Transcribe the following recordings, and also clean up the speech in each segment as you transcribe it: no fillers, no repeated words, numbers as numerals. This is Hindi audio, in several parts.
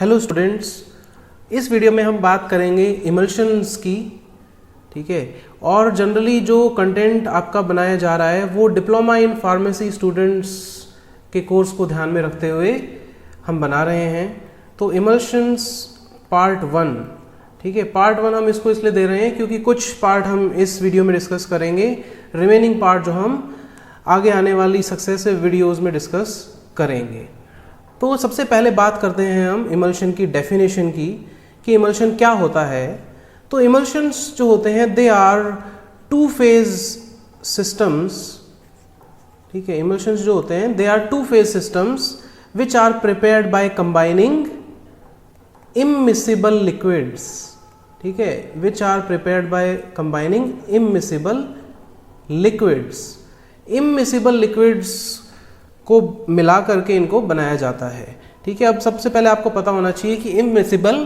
हेलो स्टूडेंट्स, इस वीडियो में हम बात करेंगे इमल्शंस की। ठीक है, और जनरली जो कंटेंट आपका बनाया जा रहा है वो डिप्लोमा इन फार्मेसी स्टूडेंट्स के कोर्स को ध्यान में रखते हुए हम बना रहे हैं। तो इमल्शंस पार्ट 1, ठीक है, पार्ट 1 हम इसको इसलिए दे रहे हैं क्योंकि कुछ पार्ट हम इस वीडियो में डिस्कस करेंगे, रिमेनिंग पार्ट जो हम आगे आने वाली सक्सेसिव वीडियोस में डिस्कस करेंगे। तो सबसे पहले बात करते हैं हम इमल्शन की डेफिनेशन की कि इमल्शन क्या होता है। तो इमल्शंस जो होते हैं they are two phase systems. ठीक है, इमल्शंस जो होते हैं they are two phase systems which are prepared by combining immiscible liquids. ठीक है, which are prepared by combining immiscible liquids. Immiscible liquids को मिला करके इनको बनाया जाता है। ठीक है, अब सबसे पहले आपको पता होना चाहिए कि इममिसिबल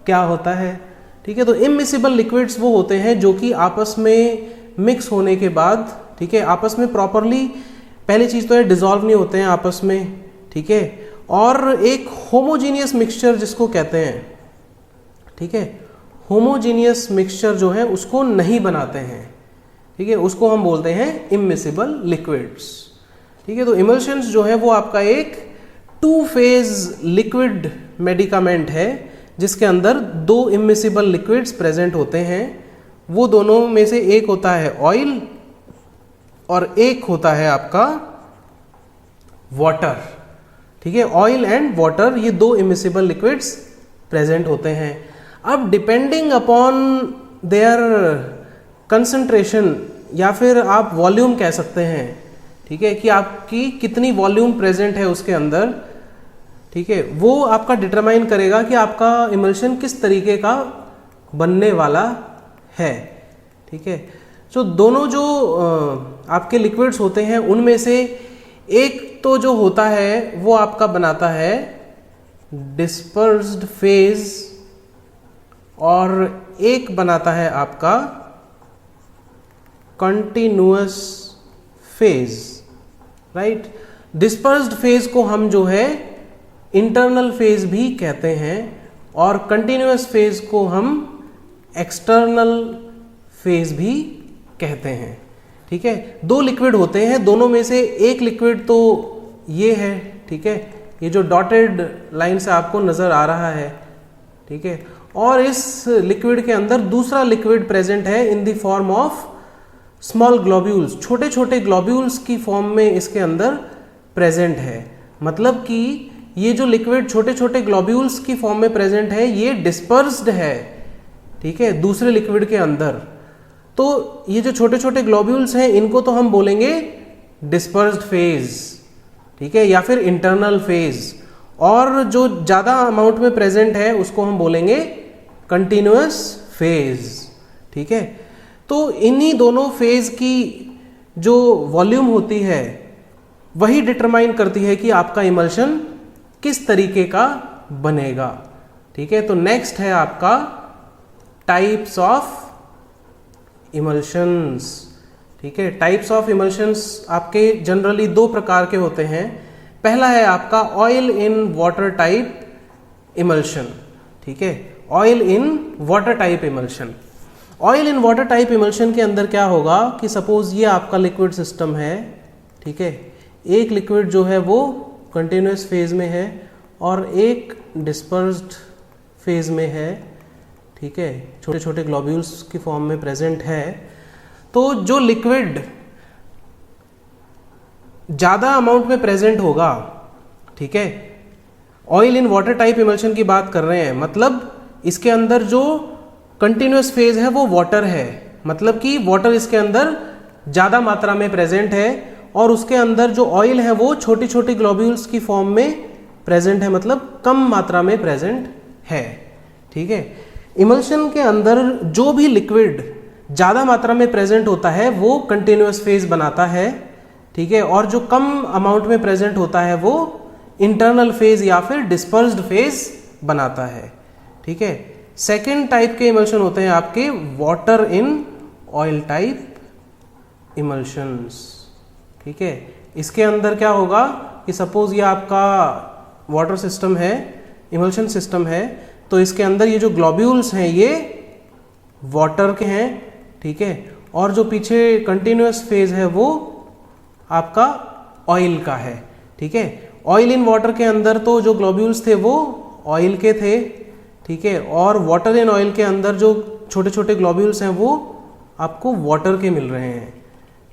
क्या होता है। ठीक है, तो इममिसिबल लिक्विड्स वो होते हैं जो कि आपस में मिक्स होने के बाद, ठीक है, आपस में प्रॉपरली, पहली चीज तो है डिसॉल्व नहीं होते हैं आपस में। ठीक है, और एक होमोजीनियस मिक्सचर जिसको कहते हैं, ठीक है, होमोजीनियस मिक्सचर जो है उसको नहीं बनाते हैं। ठीक है, उसको हम बोलते हैं इममिसिबल लिक्विड्स। ठीक है, तो इमल्शंस जो है वो आपका एक टू फेज लिक्विड मेडिकामेंट है जिसके अंदर दो इममिसिबल लिक्विड्स प्रेजेंट होते हैं। वो दोनों में से एक होता है ऑयल और एक होता है आपका वाटर। ठीक है, ऑयल एंड वाटर, ये दो इममिसिबल लिक्विड्स प्रेजेंट होते हैं। अब डिपेंडिंग अपॉन देयर कंसंट्रेशन या फिर आप वॉल्यूम कह सकते हैं, ठीक है, कि आपकी कितनी वॉल्यूम प्रेजेंट है उसके अंदर, ठीक है, वो आपका डिटरमाइन करेगा कि आपका इमल्शन किस तरीके का बनने वाला है। ठीक है, तो दोनों जो आपके लिक्विड्स होते हैं उनमें से एक तो जो होता है वो आपका बनाता है डिस्पर्स्ड फेज और एक बनाता है आपका continuous phase. Right, dispersed phase को हम जो है इंटरनल फेज भी कहते हैं और कंटिन्यूअस फेज को हम एक्सटर्नल फेज भी कहते हैं। ठीक है, दो लिक्विड होते हैं, दोनों में से एक लिक्विड तो ये है, ठीक है, ये जो डॉटेड लाइन से आपको नजर आ रहा है। ठीक है, और इस लिक्विड के अंदर दूसरा लिक्विड प्रेजेंट है in the form of small globules, छोटे छोटे ग्लोब्यूल्स की फॉर्म में इसके अंदर प्रेजेंट है। मतलब कि ये जो लिक्विड छोटे छोटे ग्लोब्यूल्स की फॉर्म में प्रेजेंट है ये डिस्पर्स्ड है, ठीक है, दूसरे लिक्विड के अंदर। तो ये जो छोटे छोटे ग्लोब्यूल्स हैं इनको तो हम बोलेंगे डिस्पर्स्ड फेज, ठीक है, या फिर इंटरनल फेज, और जो ज्यादा अमाउंट में प्रेजेंट है उसको हम बोलेंगे कंटिन्यूअस फेज। ठीक है, तो इन्हीं दोनों फेज की जो वॉल्यूम होती है वही डिटरमाइन करती है कि आपका इमल्शन किस तरीके का बनेगा। ठीक है, तो नेक्स्ट है आपका टाइप्स ऑफ इमल्शंस। ठीक है, टाइप्स ऑफ इमल्शंस आपके जनरली दो प्रकार के होते हैं। पहला है आपका oil in water type emulsion. ठीक है, oil in water type emulsion. Oil in water type emulsion के अंदर क्या होगा कि सपोज ये आपका लिक्विड सिस्टम है। ठीक है, एक लिक्विड जो है वो कंटिन्यूअस फेज में है और एक डिस्पर्स्ड फेज में है। ठीक है, छोटे छोटे ग्लोब्यूल्स की फॉर्म में प्रेजेंट है। तो जो लिक्विड ज्यादा अमाउंट में प्रेजेंट होगा, ठीक है, oil in water type emulsion की बात कर रहे हैं, मतलब इसके अंदर जो कंटिन्यूअस फेज है वो वाटर है, मतलब कि वाटर इसके अंदर ज्यादा मात्रा में प्रेजेंट है और उसके अंदर जो ऑयल है वो छोटी छोटी ग्लोब्यूल्स की फॉर्म में प्रेजेंट है, मतलब कम मात्रा में प्रेजेंट है। ठीक है, इमल्शन के अंदर जो भी लिक्विड ज्यादा मात्रा में प्रेजेंट होता है वो कंटिन्यूअस फेज बनाता है। ठीक है, और जो कम अमाउंट में प्रेजेंट होता है वो इंटरनल फेज या फिर डिस्पर्स्ड फेज बनाता है। ठीक है, सेकेंड टाइप के इमल्शन होते हैं आपके water in oil type emulsions. ठीक है, इसके अंदर क्या होगा कि सपोज ये आपका वाटर सिस्टम है, इमल्शन सिस्टम है, तो इसके अंदर ये जो ग्लोब्यूल्स हैं ये वाटर के हैं, ठीक है, और जो पीछे कंटिन्यूअस फेज है वो आपका ऑयल का है, ठीक है। ऑयल इन वाटर के अंदर तो जो ग्लोब्यूल्स थे वो ऑयल के थे, ठीक है, और वाटर इन ऑयल के अंदर जो छोटे छोटे ग्लोब्यूल्स हैं वो आपको वाटर के मिल रहे हैं,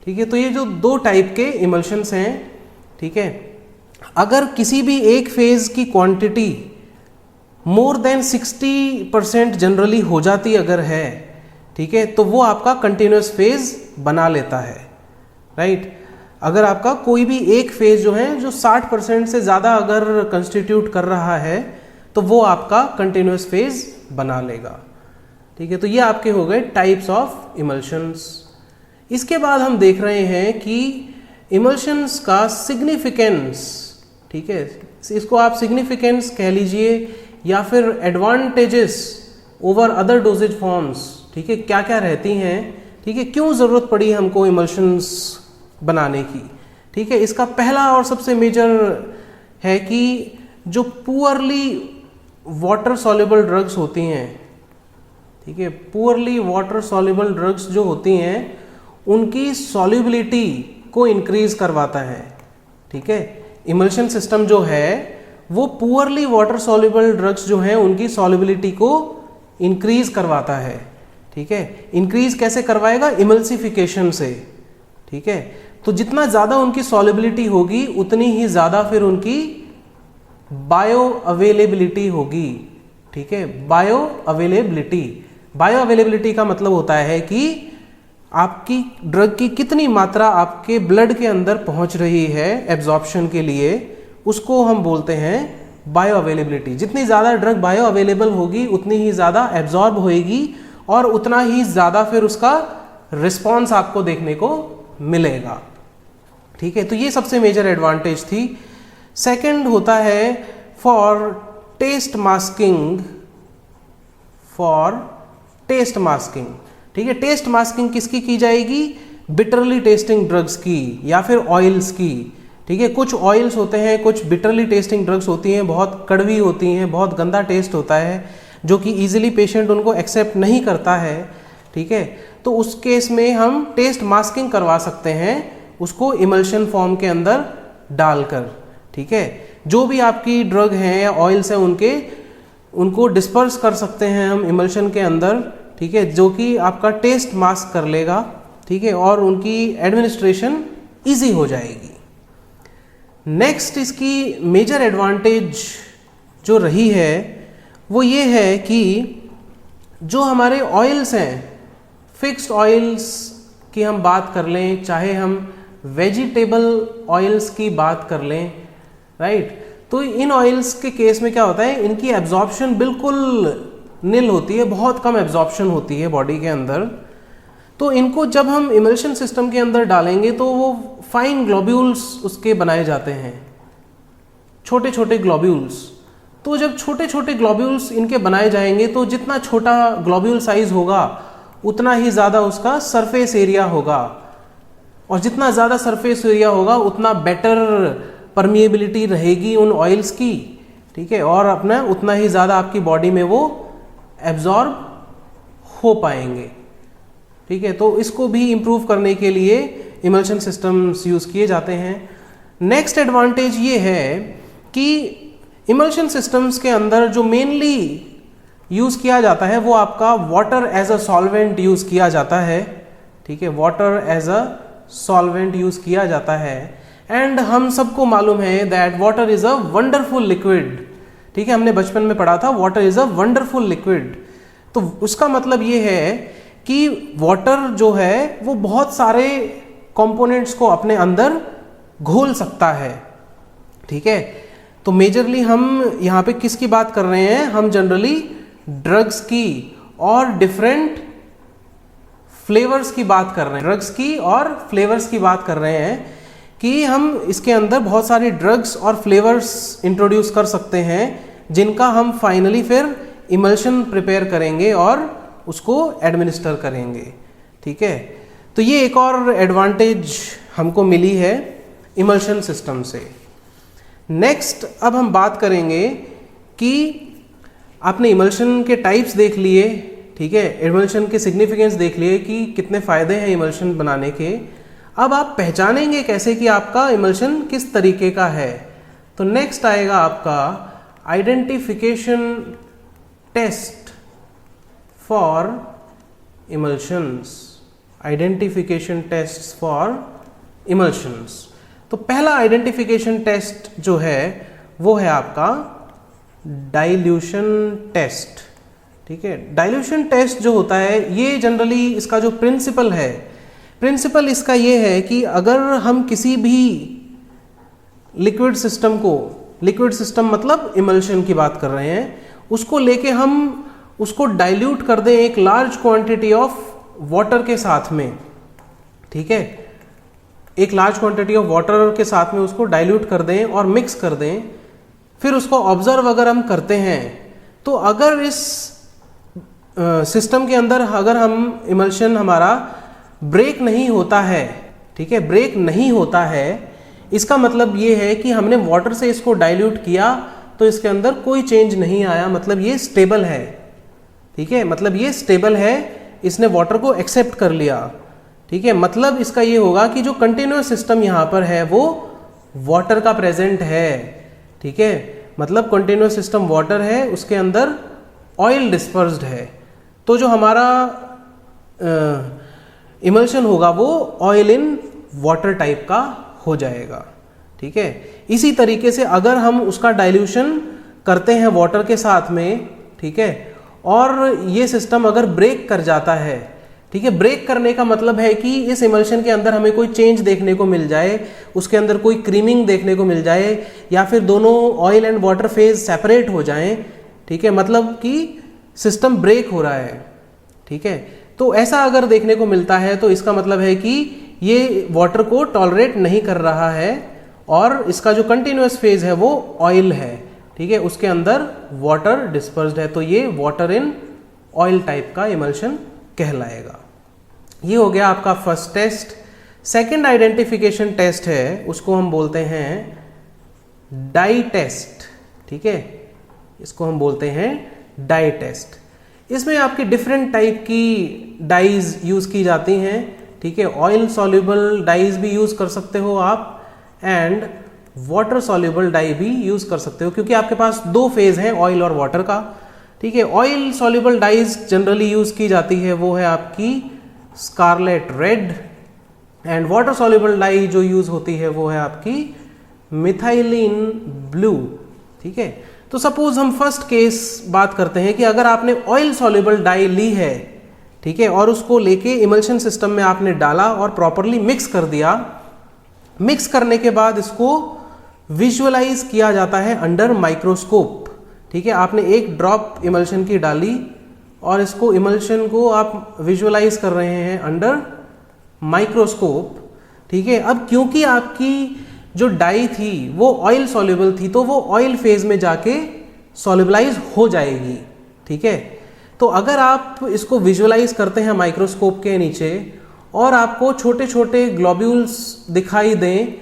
ठीक है। तो ये जो दो टाइप के इमल्शंस हैं, ठीक है, अगर किसी भी एक फेज की क्वांटिटी मोर देन 60% जनरली हो जाती अगर है, ठीक है, तो वो आपका कंटिन्यूअस फेज बना लेता है, राइट। अगर आपका कोई भी एक फेज जो है जो 60% से ज़्यादा अगर कंस्टिट्यूट कर रहा है तो वो आपका कंटिन्यूअस फेज बना लेगा, ठीक है। तो ये आपके हो गए टाइप्स ऑफ इमल्शंस। इसके बाद हम देख रहे हैं कि इमल्शंस का सिग्निफिकेंस, ठीक है, इसको आप सिग्निफिकेंस कह लीजिए या फिर advantages over other dosage forms, ठीक है, क्या क्या रहती हैं, ठीक है, क्यों ज़रूरत पड़ी हमको इमल्शंस बनाने की, ठीक है। इसका पहला और सबसे मेजर है कि जो पुअरली वाटर सॉल्युबल ड्रग्स होती हैं, ठीक है, पुअरली वाटर सॉल्युबल ड्रग्स जो होती हैं उनकी सॉल्युबिलिटी को इंक्रीज करवाता है, ठीक है। इमल्शन सिस्टम जो है वो पुअरली वाटर सॉल्युबल ड्रग्स जो हैं उनकी सॉल्युबिलिटी को इंक्रीज करवाता है, ठीक है। इंक्रीज कैसे करवाएगा? इमल्सिफिकेशन से, ठीक है। तो जितना ज़्यादा उनकी सॉल्युबिलिटी होगी उतनी ही ज़्यादा फिर उनकी बायो अवेलेबिलिटी होगी, ठीक है। बायो अवेलेबिलिटी का मतलब होता है कि आपकी ड्रग की कितनी मात्रा आपके ब्लड के अंदर पहुंच रही है एब्जॉर्प्शन के लिए, उसको हम बोलते हैं बायो अवेलेबिलिटी। जितनी ज़्यादा ड्रग बायो अवेलेबल होगी उतनी ही ज़्यादा एब्जॉर्ब होएगी और उतना ही ज़्यादा फिर उसका रिस्पॉन्स आपको देखने को मिलेगा, ठीक है। तो ये सबसे मेजर एडवांटेज थी। सेकंड होता है फॉर टेस्ट मास्किंग, ठीक है। टेस्ट मास्किंग किसकी की जाएगी? बिटरली टेस्टिंग ड्रग्स की या फिर ऑयल्स की, ठीक है। कुछ ऑयल्स होते हैं, कुछ बिटरली टेस्टिंग ड्रग्स होती हैं, बहुत कड़वी होती हैं, बहुत गंदा टेस्ट होता है जो कि इजीली पेशेंट उनको एक्सेप्ट नहीं करता है, ठीक है। तो उस केस में हम टेस्ट मास्किंग करवा सकते हैं उसको इमल्शन फॉर्म के अंदर डालकर, ठीक है। जो भी आपकी ड्रग हैं या ऑयल्स हैं उनको डिस्पर्स कर सकते हैं हम इमल्शन के अंदर, ठीक है, जो कि आपका टेस्ट मास्क कर लेगा, ठीक है, और उनकी एडमिनिस्ट्रेशन इजी हो जाएगी। नेक्स्ट इसकी मेजर एडवांटेज जो रही है वो ये है कि जो हमारे ऑयल्स हैं, फिक्स्ड ऑयल्स की हम बात कर लें, चाहे हम वेजिटेबल ऑयल्स की बात कर लें, राइट, तो इन ऑयल्स के केस में क्या होता है, इनकी एब्जॉर्प्शन बिल्कुल निल होती है, बहुत कम एब्जॉर्प्शन होती है बॉडी के अंदर। तो इनको जब हम इमल्शन सिस्टम के अंदर डालेंगे तो वो फाइन ग्लोब्यूल्स उसके बनाए जाते हैं, छोटे छोटे ग्लोब्यूल्स। तो जब छोटे छोटे ग्लोब्यूल्स इनके बनाए जाएंगे तो जितना छोटा ग्लोब्यूल साइज होगा उतना ही ज़्यादा उसका सरफेस एरिया होगा, और जितना ज़्यादा सरफेस एरिया होगा उतना बेटर परमिएबिलिटी रहेगी उन ऑयल्स की, ठीक है, और अपना उतना ही ज़्यादा आपकी बॉडी में वो एब्जॉर्ब हो पाएंगे, ठीक है। तो इसको भी इम्प्रूव करने के लिए इमल्शन सिस्टम्स यूज़ किए जाते हैं। नेक्स्ट एडवांटेज ये है कि इमल्शन सिस्टम्स के अंदर जो मेनली यूज़ किया जाता है वो आपका water as a solvent use किया जाता है, ठीक है, water as a solvent use किया जाता है। एंड हम सबको मालूम है that water is a wonderful liquid, ठीक है, हमने बचपन में पढ़ा था water is a wonderful liquid. तो उसका मतलब ये है कि वाटर जो है वो बहुत सारे कंपोनेंट्स को अपने अंदर घोल सकता है, ठीक है। तो मेजरली हम यहाँ पे किसकी बात कर रहे हैं? हम जनरली ड्रग्स की और डिफरेंट फ्लेवर्स की बात कर रहे हैं, ड्रग्स की और फ्लेवर्स की बात कर रहे हैं कि हम इसके अंदर बहुत सारी ड्रग्स और फ्लेवर्स इंट्रोड्यूस कर सकते हैं जिनका हम फाइनली फिर इमल्शन प्रिपेयर करेंगे और उसको एडमिनिस्टर करेंगे, ठीक है। तो ये एक और एडवांटेज हमको मिली है इमल्शन सिस्टम से। नेक्स्ट अब हम बात करेंगे कि आपने इमल्शन के टाइप्स देख लिए, ठीक है, इमल्शन के सिग्निफिकेंस देख लिए कि कितने फ़ायदे हैं इमल्शन बनाने के। अब आप पहचानेंगे कैसे कि आपका इमल्शन किस तरीके का है। तो नेक्स्ट आएगा आपका identification test for emulsions. Identification test for emulsions. तो पहला आइडेंटिफिकेशन टेस्ट जो है वो है आपका डाइल्यूशन टेस्ट, ठीक है। डाइल्यूशन टेस्ट जो होता है ये जनरली इसका जो प्रिंसिपल इसका ये है कि अगर हम किसी भी लिक्विड सिस्टम को, लिक्विड सिस्टम मतलब इमल्शन की बात कर रहे हैं, उसको लेके हम उसको डाइल्यूट कर दें एक लार्ज क्वांटिटी ऑफ वाटर के साथ में, ठीक है, एक लार्ज क्वांटिटी ऑफ वाटर के साथ में उसको डाइल्यूट कर दें और मिक्स कर दें, फिर उसको ऑब्जर्व अगर हम करते हैं तो अगर इस सिस्टम के अंदर अगर हम इमल्शन हमारा ब्रेक नहीं होता है, ठीक है, ब्रेक नहीं होता है, इसका मतलब ये है कि हमने वाटर से इसको डाइल्यूट किया तो इसके अंदर कोई चेंज नहीं आया, मतलब ये स्टेबल है, ठीक है, मतलब ये स्टेबल है, इसने वाटर को एक्सेप्ट कर लिया, ठीक है। मतलब इसका ये होगा कि जो कंटिन्यूअस सिस्टम यहाँ पर है वो वाटर का प्रेजेंट है, ठीक है, मतलब कंटिन्यूअस सिस्टम वाटर है, उसके अंदर ऑयल डिस्पर्स्ड है, तो जो हमारा इमल्शन होगा वो ऑयल इन वाटर टाइप का हो जाएगा, ठीक है। इसी तरीके से अगर हम उसका डाइल्यूशन करते हैं वाटर के साथ में, ठीक है, और ये सिस्टम अगर ब्रेक कर जाता है, ठीक है, ब्रेक करने का मतलब है कि इस इमल्शन के अंदर हमें कोई चेंज देखने को मिल जाए, उसके अंदर कोई क्रीमिंग देखने को मिल जाए, या फिर दोनों oil and water phase separate हो जाएं, ठीक है, मतलब कि सिस्टम ब्रेक हो रहा है, ठीक है। तो ऐसा अगर देखने को मिलता है तो इसका मतलब है कि ये वाटर को टॉलरेट नहीं कर रहा है और इसका जो कंटिन्यूअस फेज है वो ऑयल है, ठीक है, उसके अंदर वाटर डिस्पर्स्ड है, तो ये वाटर इन ऑयल टाइप का इमल्शन कहलाएगा। ये हो गया आपका first test. Second identification test है, उसको हम बोलते हैं डाई टेस्ट, ठीक है, इसको हम बोलते हैं डाई टेस्ट। इसमें आपकी डिफरेंट टाइप की डाइज यूज की जाती हैं, ठीक है, ऑयल सॉल्युबल डाइज भी यूज कर सकते हो आप एंड वाटर सॉल्युबल डाई भी यूज कर सकते हो, क्योंकि आपके पास दो फेज हैं ऑयल और वाटर का, ठीक है। Oil soluble dyes generally use की जाती है वो है आपकी scarlet red and water soluble dye जो यूज होती है वो है आपकी मिथाइलिन ब्लू, ठीक है। तो सपोज हम फर्स्ट केस बात करते हैं कि अगर आपने ऑयल सॉल्युबल डाई ली है, ठीक है, और उसको लेके इमल्शन सिस्टम में आपने डाला और प्रॉपरली मिक्स कर दिया। मिक्स करने के बाद इसको विजुअलाइज किया जाता है अंडर माइक्रोस्कोप, ठीक है। आपने एक ड्रॉप इमल्शन की डाली और इसको इमल्शन को आप विजुअलाइज कर रहे हैं अंडर माइक्रोस्कोप, ठीक है। अब क्योंकि आपकी जो डाई थी वो ऑयल सॉल्युबल थी तो वो ऑयल फेज में जाके सॉल्युबलाइज हो जाएगी, ठीक है। तो अगर आप इसको विजुअलाइज करते हैं माइक्रोस्कोप के नीचे और आपको छोटे छोटे ग्लोब्यूल्स दिखाई दें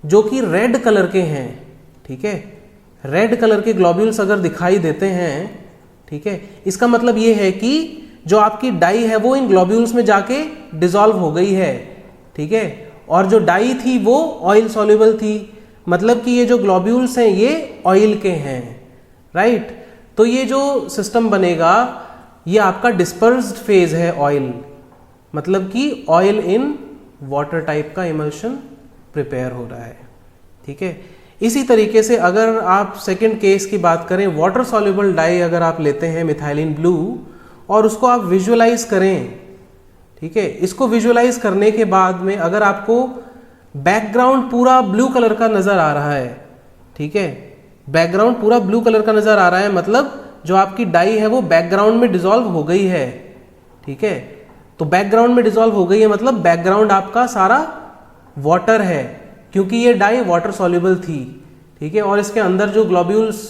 जो कि रेड कलर के हैं, ठीक है, रेड कलर के ग्लोब्यूल्स अगर दिखाई देते हैं, ठीक है, इसका मतलब ये है कि जो आपकी डाई है वो इन ग्लोब्यूल्स में जाके डिसॉल्व हो गई है, ठीक है, और जो डाई थी वो ऑयल सॉल्युबल थी, मतलब कि ये जो ग्लोब्यूल्स हैं ये ऑयल के हैं, राइट। तो ये जो सिस्टम बनेगा ये आपका डिस्पर्स्ड फेज है ऑयल, मतलब कि ऑयल इन वाटर टाइप का इमल्शन प्रिपेयर हो रहा है, ठीक है। इसी तरीके से अगर आप सेकंड केस की बात करें, वाटर सॉल्युबल डाई अगर आप लेते हैं मिथाइलिन ब्लू और उसको आप विजुअलाइज करें, ठीक है, इसको विजुअलाइज करने के बाद में अगर आपको बैकग्राउंड पूरा ब्लू कलर का नजर आ रहा है, ठीक है, बैकग्राउंड पूरा ब्लू कलर का नजर आ रहा है, मतलब जो आपकी डाई है वो बैकग्राउंड में डिसॉल्व हो गई है, ठीक है। तो बैकग्राउंड में डिसॉल्व हो गई है मतलब बैकग्राउंड आपका सारा वाटर है, क्योंकि ये डाई वाटर सॉल्युबल थी, ठीक है, और इसके अंदर जो ग्लोब्यूल्स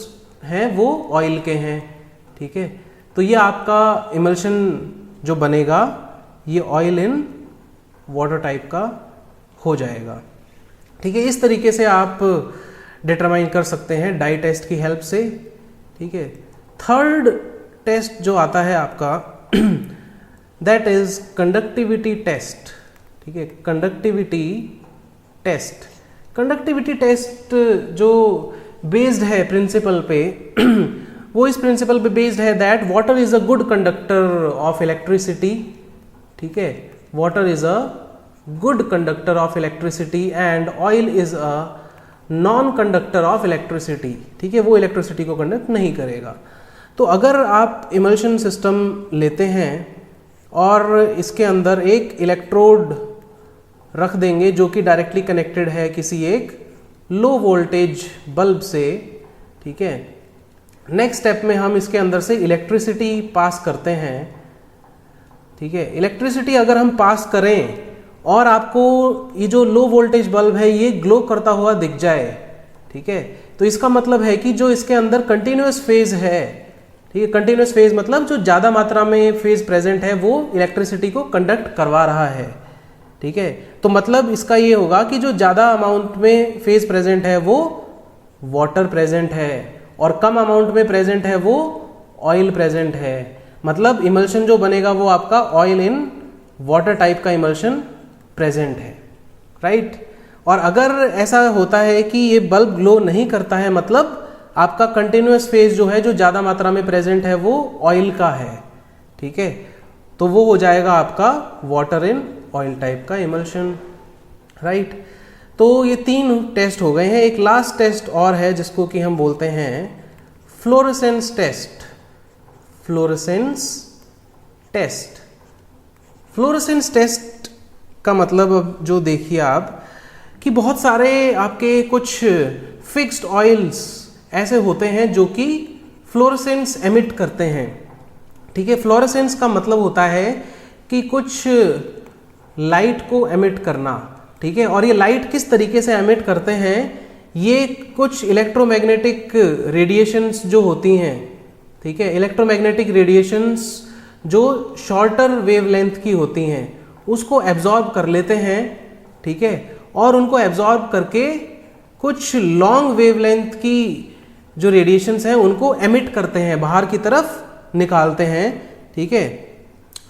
हैं वो ऑयल के हैं, ठीक है। तो ये आपका इमल्शन जो बनेगा ये ऑयल इन वाटर टाइप का हो जाएगा, ठीक है। इस तरीके से आप डिटरमाइन कर सकते हैं डाई टेस्ट की हेल्प से, ठीक है। थर्ड टेस्ट जो आता है आपका दैट इज कंडक्टिविटी टेस्ट, ठीक है। कंडक्टिविटी टेस्ट, कंडक्टिविटी टेस्ट जो बेस्ड है प्रिंसिपल पे वो इस प्रिंसिपल पे बेस्ड है that water is a good conductor of electricity, ठीक है। Water is a good conductor of electricity and oil is a non conductor of electricity, ठीक है। वो इलेक्ट्रिसिटी को कंडक्ट नहीं करेगा। तो अगर आप इमल्शन सिस्टम लेते हैं और इसके अंदर एक इलेक्ट्रोड रख देंगे जो कि डायरेक्टली कनेक्टेड है किसी एक लो वोल्टेज बल्ब से, ठीक है। नेक्स्ट स्टेप में हम इसके अंदर से इलेक्ट्रिसिटी पास करते हैं, ठीक है। इलेक्ट्रिसिटी अगर हम पास करें और आपको ये जो लो वोल्टेज बल्ब है ये ग्लो करता हुआ दिख जाए, ठीक है, तो इसका मतलब है कि जो इसके अंदर कंटिन्यूअस फेज है, ठीक है, कंटिन्यूअस फेज मतलब जो ज़्यादा मात्रा में फेज प्रेजेंट है वो इलेक्ट्रिसिटी को कंडक्ट करवा रहा है, ठीक है। तो मतलब इसका ये होगा कि जो ज़्यादा अमाउंट में फेज प्रेजेंट है वो वाटर प्रेजेंट है और कम अमाउंट में प्रेजेंट है वो ऑयल प्रेजेंट है। मतलब इमल्शन जो बनेगा वो आपका ऑयल इन वाटर टाइप का इमल्शन प्रेजेंट है, राइट। और अगर ऐसा होता है कि ये बल्ब ग्लो नहीं करता है, मतलब आपका कंटिन्यूअस फेज जो है जो ज़्यादा मात्रा में प्रेजेंट है वो ऑयल का है, ठीक है, तो वो हो जाएगा आपका वाटर इन ऑयल टाइप का इमल्शन, राइट। तो ये 3 टेस्ट हो गए हैं। एक लास्ट टेस्ट और है जिसको कि हम बोलते हैं fluorescence test. Fluorescence test, fluorescence test का मतलब अब जो देखिए आप कि बहुत सारे आपके कुछ फिक्स्ड ऑयल्स ऐसे होते हैं जो कि फ्लोरेसेंस एमिट करते हैं, ठीक है। फ्लोरेसेंस का मतलब होता है कि कुछ लाइट को एमिट करना, ठीक है। और ये लाइट किस तरीके से एमिट करते हैं, ये कुछ इलेक्ट्रोमैग्नेटिक रेडिएशंस जो होती हैं, ठीक है, इलेक्ट्रोमैग्नेटिक रेडिएशंस जो शॉर्टर वेवलेंथ की होती हैं उसको एब्जॉर्ब कर लेते हैं, ठीक है, और उनको एब्जॉर्ब करके कुछ लॉन्ग वेवलेंथ की जो रेडिएशंस हैं उनको एमिट करते हैं, बाहर की तरफ निकालते हैं, ठीक है,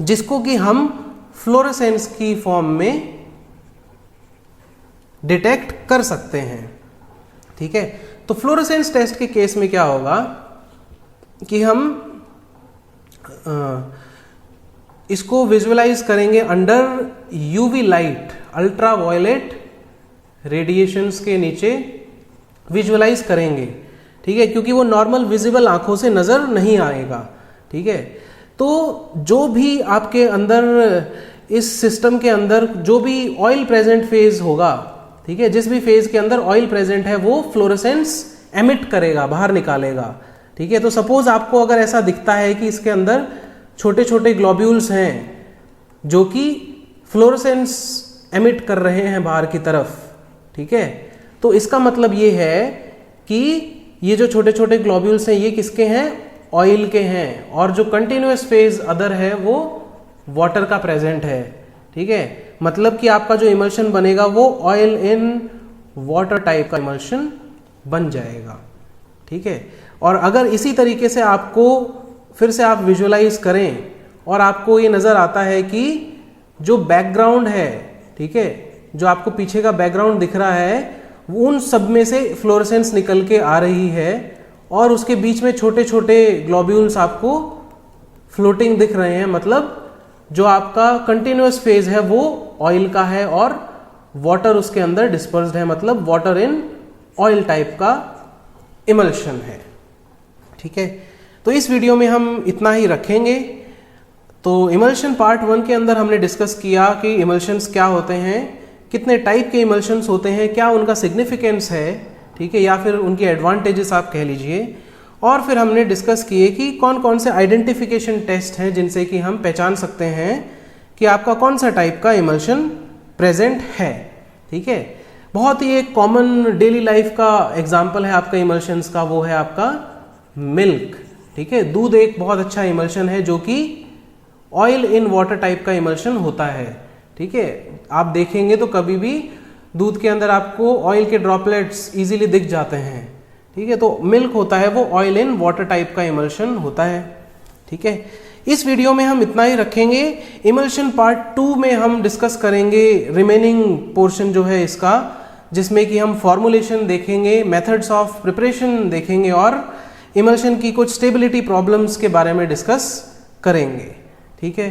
जिसको कि हम फ्लोरेसेंस की फॉर्म में डिटेक्ट कर सकते हैं, ठीक है। तो फ्लोरेसेंस टेस्ट के केस में क्या होगा कि हम इसको विजुअलाइज करेंगे under UV light, ultraviolet radiations के नीचे विजुअलाइज करेंगे, ठीक है, क्योंकि वो नॉर्मल विजिबल आंखों से नजर नहीं आएगा, ठीक है। तो जो भी आपके अंदर इस सिस्टम के अंदर जो भी ऑयल प्रेजेंट फेज होगा, ठीक है, जिस भी फेज के अंदर ऑयल प्रेजेंट है वो फ्लोरेसेंस एमिट करेगा, बाहर निकालेगा, ठीक है। तो सपोज आपको अगर ऐसा दिखता है कि इसके अंदर छोटे छोटे ग्लोब्यूल्स हैं जो कि फ्लोरेसेंस एमिट कर रहे हैं बाहर की तरफ, ठीक है, तो इसका मतलब ये है कि ये जो छोटे छोटे ग्लोब्यूल्स हैं ये किसके हैं, ऑयल के हैं, और जो कंटिन्यूअस फेज अदर है वो वाटर का प्रेजेंट है, ठीक है। मतलब कि आपका जो इमल्शन बनेगा वो ऑयल इन वाटर टाइप का इमल्शन बन जाएगा, ठीक है। और अगर इसी तरीके से आपको फिर से आप विजुअलाइज करें और आपको ये नज़र आता है कि जो बैकग्राउंड है, ठीक है, जो आपको पीछे का बैकग्राउंड दिख रहा है उन सब में से फ्लोरेसेंस निकल के आ रही है और उसके बीच में छोटे छोटे ग्लोब्यूल्स आपको फ्लोटिंग दिख रहे हैं, मतलब जो आपका कंटिन्यूअस फेज है वो ऑयल का है और वाटर उसके अंदर डिस्पर्स्ड है, मतलब वाटर इन ऑयल टाइप का इमल्शन है, ठीक है। तो इस वीडियो में हम इतना ही रखेंगे। तो इमल्शन पार्ट 1 के अंदर हमने डिस्कस किया कि इमल्शंस क्या होते हैं, कितने टाइप के इमल्शंस होते हैं, क्या उनका सिग्निफिकेंस है, ठीक है, या फिर उनकी एडवांटेजेस आप कह लीजिए। और फिर हमने डिस्कस किए कि कौन कौन से आइडेंटिफिकेशन टेस्ट हैं जिनसे कि हम पहचान सकते हैं कि आपका कौन सा टाइप का इमल्शन प्रेजेंट है, ठीक है। बहुत ही एक कॉमन डेली लाइफ का एग्जाम्पल है आपका इमल्शंस का, वो है आपका मिल्क, ठीक है। दूध एक बहुत अच्छा इमल्शन है जो कि ऑयल इन वाटर टाइप का इमल्शन होता है, ठीक है। आप देखेंगे तो कभी भी दूध के अंदर आपको ऑयल के ड्रॉपलेट्स इजीली दिख जाते हैं, ठीक है, तो मिल्क होता है वो ऑयल इन वाटर टाइप का इमल्शन होता है। ठीक है, इस वीडियो में हम इतना ही रखेंगे। इमल्शन पार्ट 2 में हम डिस्कस करेंगे रिमेनिंग पोर्शन जो है इसका, जिसमें कि हम फॉर्मुलेशन देखेंगे, मेथड्स ऑफ प्रिपरेशन देखेंगे और इमल्शन की कुछ स्टेबिलिटी प्रॉब्लम्स के बारे में डिस्कस करेंगे। ठीक है,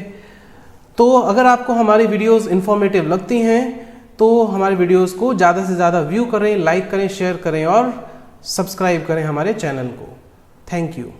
तो अगर आपको हमारी वीडियोस इंफॉर्मेटिव लगती हैं तो हमारे वीडियोस को ज़्यादा से ज़्यादा व्यू करें, लाइक करें, शेयर करें और सब्सक्राइब करें हमारे चैनल को। Thank you.